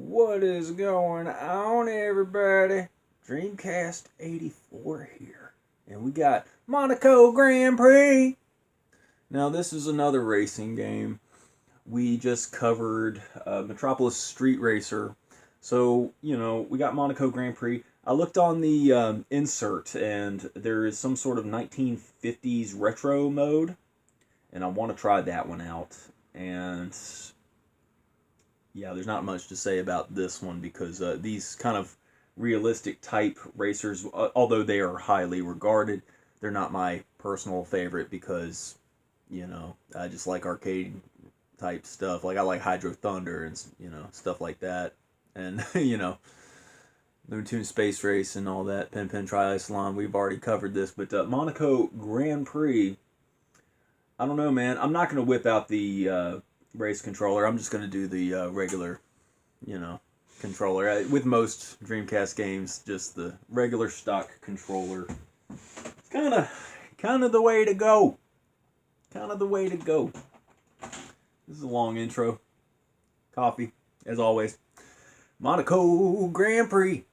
What is going on, everybody? Dreamcast 84 here. And we got Monaco Grand Prix. Now, this is another racing game. We just covered Metropolis Street Racer. So, we got Monaco Grand Prix. I looked on the insert, and there is some sort of 1950s retro mode. And I want to try that one out. And yeah, there's not much to say about this one because these kind of realistic type racers, although they are highly regarded, they're not my personal favorite because, I just like arcade type stuff. Like I like Hydro Thunder and, stuff like that. And, Looney Tunes Space Race and all that, Pen Pen Triathlon, we've already covered this. But Monaco Grand Prix, I don't know, man. I'm not going to whip out the race controller. I'm just going to do the regular, controller. With most Dreamcast games, just the regular stock controller. It's kind of the way to go. Kind of the way to go. This is a long intro. Coffee, as always. Monaco Grand Prix.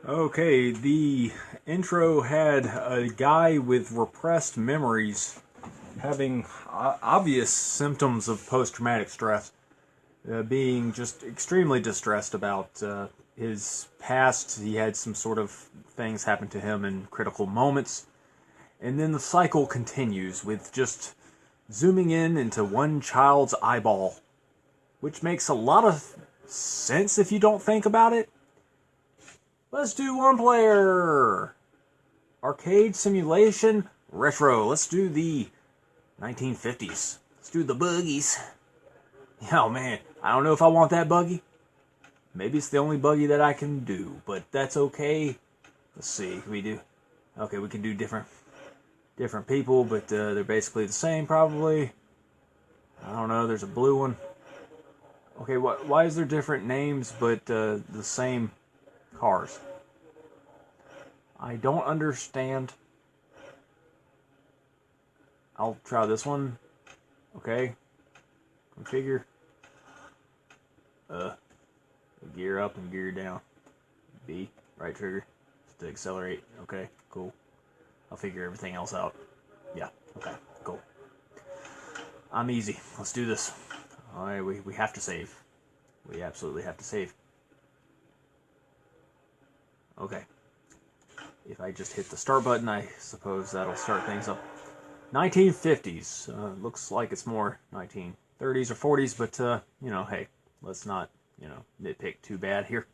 Okay, the intro had a guy with repressed memories having obvious symptoms of post-traumatic stress, being just extremely distressed about his past. He had some sort of things happen to him in critical moments, and then the cycle continues with just zooming in into one child's eyeball, which makes a lot of sense if you don't think about it. Let's do one player. Arcade simulation retro. Let's do the 1950s. Let's do the buggies. Oh man, I don't know if I want that buggy. Maybe it's the only buggy that I can do, but that's okay. Let's see, can we do? Okay, we can do different people, but they're basically the same probably. I don't know, there's a blue one. Okay, why is there different names but the same cars? I don't understand. I'll try this one. Okay. Configure. Gear up and gear down. B, right trigger. To accelerate. Okay, cool. I'll figure everything else out. Yeah, okay, cool. I'm easy. Let's do this. Alright, we have to save. We absolutely have to save. Okay. If I just hit the start button, I suppose that'll start things up. 1950s. Looks like it's more 1930s or 40s, but, hey, let's not, nitpick too bad here.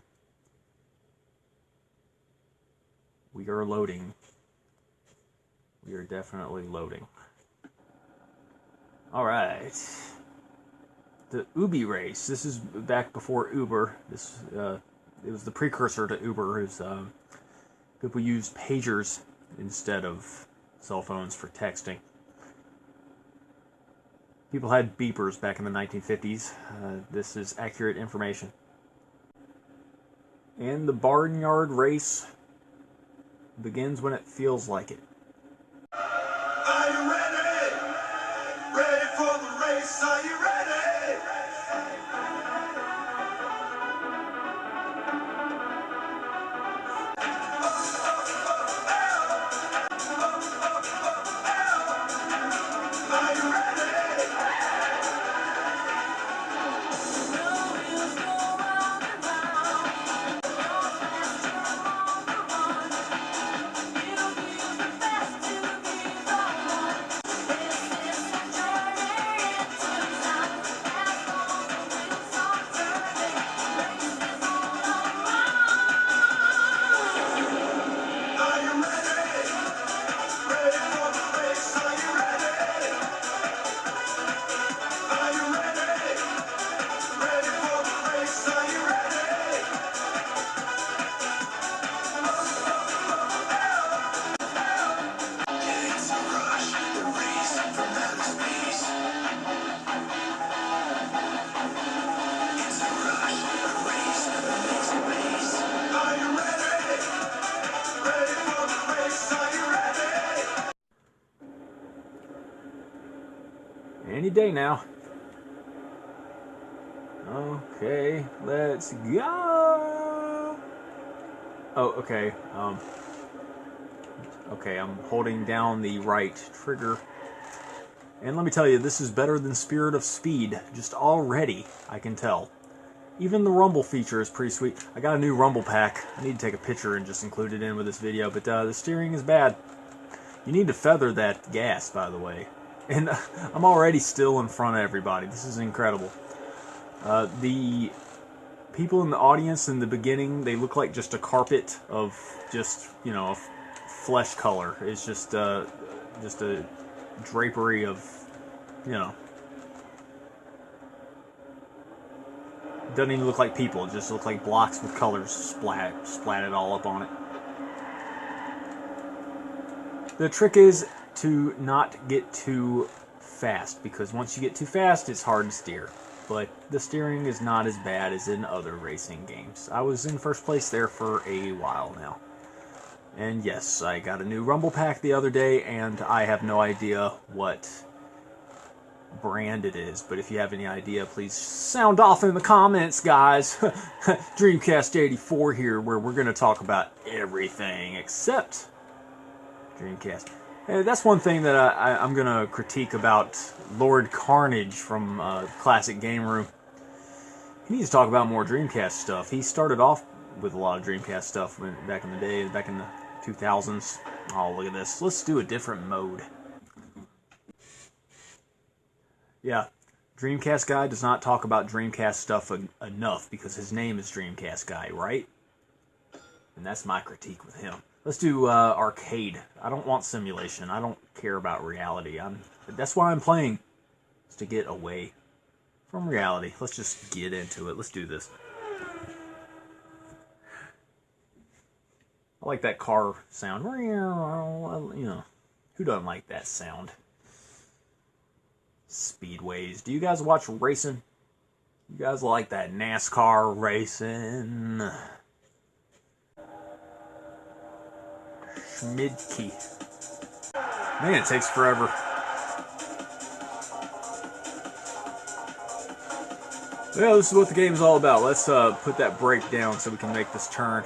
We are loading. We are definitely loading. Alright. The Ubi race. This is back before Uber. It was the precursor to Uber. People used pagers instead of cell phones for texting. People had beepers back in the 1950s. This is accurate information. And the barnyard race begins when it feels like it. Are you ready? Ready for the race? Are you ready? Any day now. Okay, let's go. Oh, okay. Okay, I'm holding down the right trigger. And let me tell you, this is better than Spirit of Speed. Just already, I can tell. Even the rumble feature is pretty sweet. I got a new rumble pack. I need to take a picture and just include it in with this video, but the steering is bad. You need to feather that gas, by the way. And I'm already still in front of everybody. This is incredible. The people in the audience in the beginning, they look like just a carpet of just, you know, flesh color. It's just a drapery of, you know, doesn't even look like people. It just looks like blocks with colors splatted all up on it. The trick is to not get too fast, because once you get too fast, it's hard to steer. But the steering is not as bad as in other racing games. I was in first place there for a while now. And yes, I got a new rumble pack the other day, and I have no idea what brand it is, but if you have any idea, please sound off in the comments, guys. Dreamcast 84 here, where we're going to talk about everything except Dreamcast. And that's one thing that I'm going to critique about Lord Carnage from Classic Game Room. He needs to talk about more Dreamcast stuff. He started off with a lot of Dreamcast stuff back in the day, back in the 2000s. Oh, look at this. Let's do a different mode. Yeah, Dreamcast Guy does not talk about Dreamcast stuff enough because his name is Dreamcast Guy, right? And that's my critique with him. Let's do arcade. I don't want simulation. I don't care about reality. That's why I'm playing, is to get away from reality. Let's just get into it. Let's do this. I like that car sound. You know, who doesn't like that sound? Speedways. Do you guys watch racing? You guys like that NASCAR racing? Schmidtke. Man, it takes forever. Well, this is what the game's all about. Let's put that brake down so we can make this turn.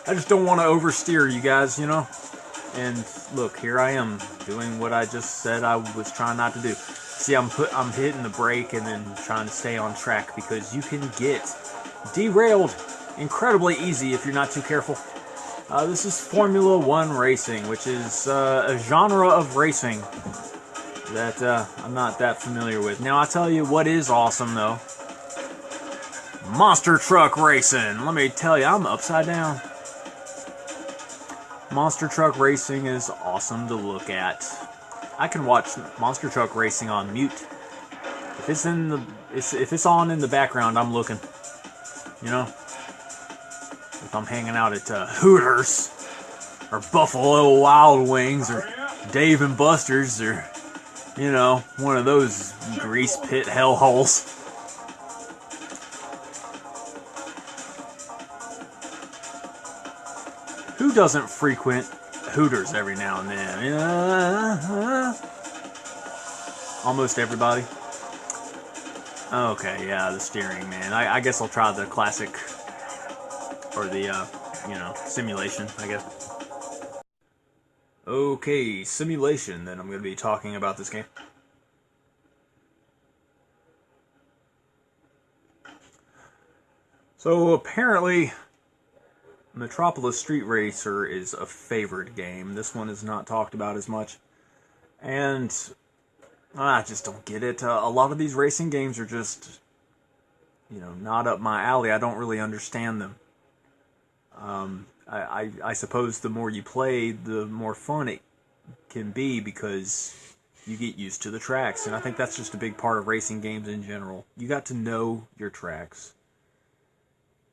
I just don't want to oversteer, you guys, you know? And look, here I am doing what I just said I was trying not to do. See, I'm hitting the brake and then trying to stay on track, because you can get derailed incredibly easy if you're not too careful. This is Formula One racing, which is a genre of racing that I'm not that familiar with. Now, I'll tell you what is awesome, though. Monster truck racing. Let me tell you, I'm upside down. Monster truck racing is awesome to look at. I can watch monster truck racing on mute. If it's on in the background, I'm looking. You know, if I'm hanging out at Hooters or Buffalo Wild Wings or Dave and Buster's or, you know, one of those grease pit hellholes. Who doesn't frequent Hooters every now and then? Almost everybody. Okay, yeah, the steering, man. I guess I'll try the classic, or the, you know, simulation, I guess. Okay, simulation, then I'm going to be talking about this game. So, apparently, Metropolis Street Racer is a favored game. This one is not talked about as much. And I just don't get it. A lot of these racing games are just, you know, not up my alley. I don't really understand them. I suppose the more you play, the more fun it can be, because you get used to the tracks. And I think that's just a big part of racing games in general. You got to know your tracks.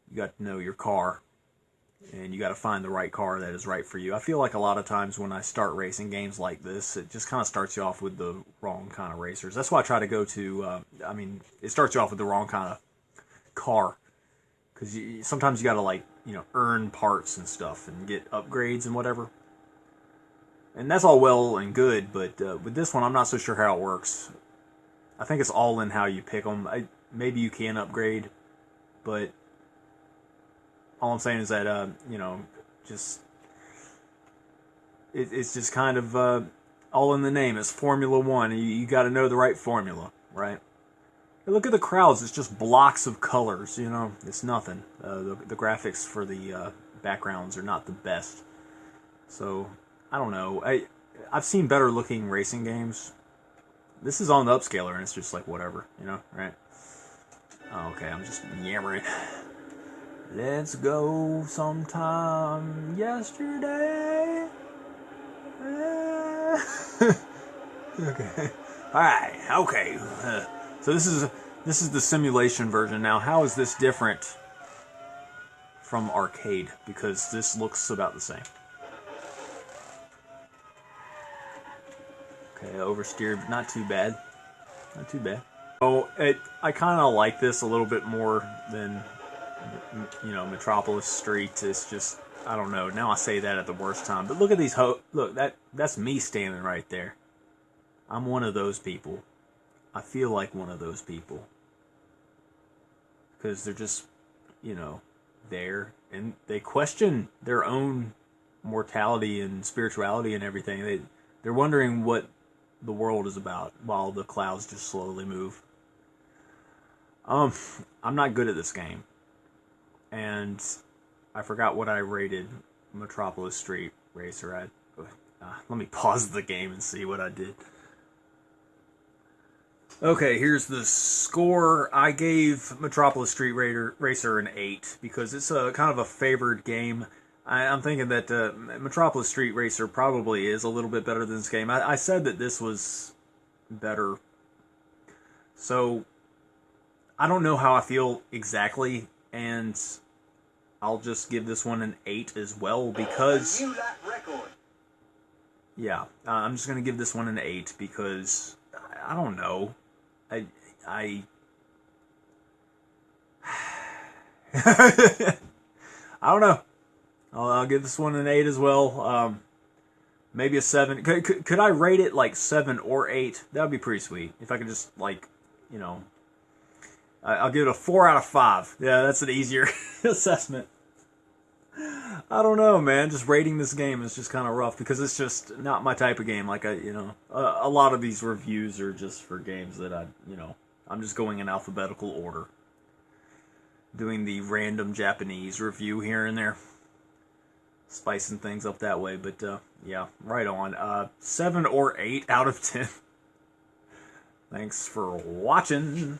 You got to know your car. and you got to find the right car that is right for you. I feel like a lot of times when I start racing games like this, it just kind of starts you off with the wrong kind of racers. That's why I try to go to, it starts you off with the wrong kind of car. Because sometimes you got to, like, earn parts and stuff and get upgrades and whatever. And that's all well and good, but with this one, I'm not so sure how it works. I think it's all in how you pick them. Maybe you can upgrade, but all I'm saying is that, just it's just kind of all in the name. It's Formula One. You got to know the right formula, right? And look at the crowds. It's just blocks of colors. It's nothing. The graphics for the backgrounds are not the best. So I don't know. I've seen better looking racing games. This is on the upscaler, and it's just like whatever, right? Oh, okay, I'm just yammering. Let's go sometime yesterday. Okay. All right. Okay. So this is the simulation version. Now, how is this different from arcade? Because this looks about the same. Okay, oversteered, not too bad. Not too bad. Oh, I kind of like this a little bit more than, Metropolis Street. It's just, I don't know. Now I say that at the worst time. But look at these look, that's me standing right there. I'm one of those people. I feel like one of those people. Because they're just, there. And they question their own mortality and spirituality and everything. They're wondering what the world is about while the clouds just slowly move. I'm not good at this game. And I forgot what I rated Metropolis Street Racer at. Let me pause the game and see what I did. Okay, here's the score. I gave Metropolis Street Racer an 8 because it's a kind of a favored game. I'm thinking that Metropolis Street Racer probably is a little bit better than this game. I said that this was better. So, I don't know how I feel exactly, and I'll just give this one an 8 as well because... Yeah, I'm just going to give this one an 8 because, I don't know. I don't know. I'll give this one an 8 as well. Maybe a 7. Could I rate it like 7 or 8? That would be pretty sweet. If I could just, like, I'll give it a 4 out of 5. Yeah, that's an easier assessment. I don't know, man. Just rating this game is just kind of rough because it's just not my type of game. Like, a lot of these reviews are just for games that I'm just going in alphabetical order. Doing the random Japanese review here and there. Spicing things up that way, but yeah, right on. 7 or 8 out of 10. Thanks for watching.